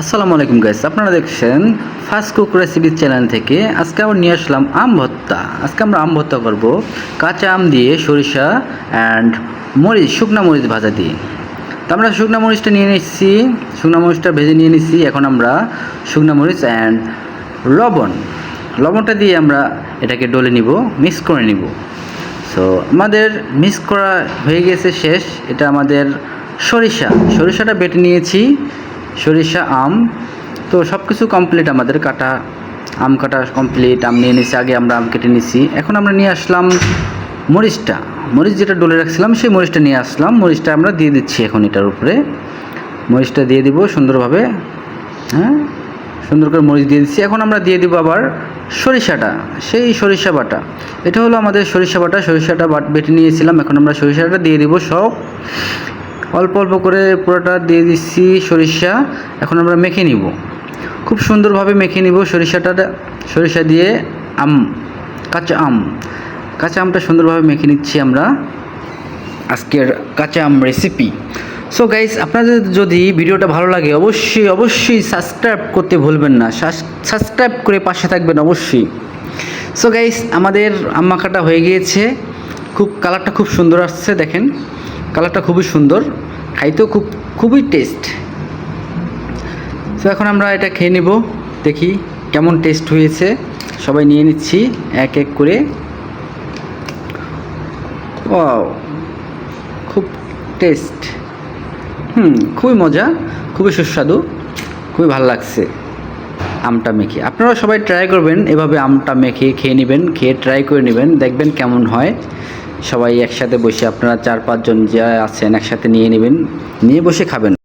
আসসালামু আলাইকুম গাইস, আপনারা দেখছেন ফাস্ট কুক রেসিপি চ্যানেল থেকে। আজকে আমরা নিয়ে আসলাম আম ভর্তা। আজকে আমরা আম ভর্তা করব কাঁচা আম দিয়ে সরিষা অ্যান্ড মরিচ, শুকনা মরিচ ভাজা দিয়ে। তো আমরা শুকনা মরিচটা নিয়ে নিচ্ছি, শুকনা মরিচটা ভেজে নিয়ে নিচ্ছি। এখন আমরা শুকনা মরিচ অ্যান্ড লবণটা দিয়ে আমরা এটাকে ডলে নিব, মিক্স করে নিব। সো আমাদের মিক্স করা হয়ে গেছে, শেষ। এটা আমাদের সরিষাটা বেটে নিয়েছি, সরিষা আম। তো সব কিছু কমপ্লিট, আমাদের আম কাটা কমপ্লিট। আম নিয়ে নিয়েছি, আগে আমরা আম কেটে নিয়েছি। এখন আমরা নিয়ে আসলাম মরিচ যেটা ডলে রাখছিলাম, সেই মরিচটা নিয়ে আসলাম। মরিচটা আমরা দিয়ে দিচ্ছি এখন এটার উপরে। মরিচটা দিয়ে দিব সুন্দরভাবে, হ্যাঁ, সুন্দর করে মরিচ দিয়ে দিচ্ছি। এখন আমরা দিয়ে দিব আবার সরিষাটা, সেই সরিষা বাটা। এটা হলো আমাদের সরিষাটা বেটে নিয়েছিলাম। এখন আমরা সরিষাটা দিয়ে দিব সব, অল্প অল্প করে পুরোটা দিয়ে দিচ্ছি সরিষা। এখন আমরা মেখে নিব, খুব সুন্দরভাবে মেখে নিব সরিষা দিয়ে কাঁচা আমটা সুন্দরভাবে মেখে নিচ্ছি আমরা আজকের কাঁচা আম রেসিপি। সো গাইস, আপনাদের যদি ভিডিওটা ভালো লাগে অবশ্যই সাবস্ক্রাইব করতে ভুলবেন না। সাবস্ক্রাইব করে পাশে থাকবেন অবশ্যই। সো গাইস, আমাদের আম মাখাটা হয়ে গিয়েছে। কালারটা খুব সুন্দর আসছে, দেখেন কালারটা খুবই সুন্দর, খাইতেও খুবই টেস্ট। তো এখন আমরা এটা খেয়ে নেব, দেখি কেমন টেস্ট হয়েছে। সবাই নিয়ে নিচ্ছি এক এক করে। ওয়াও, খুব টেস্ট, খুবই মজা, খুবই সুস্বাদু, খুবই ভালো লাগছে আমটা মেখে। আপনারা সবাই ট্রাই করবেন, এভাবে আমটা মেখে খেয়ে নেবেন, খেয়ে ট্রাই করে নেবেন, দেখবেন কেমন হয়। সবাই একসাথে বসে, আপনারা 4-5 জন যা আছেন একসাথে নিয়ে নেবেন, নিয়ে বসে খাবেন।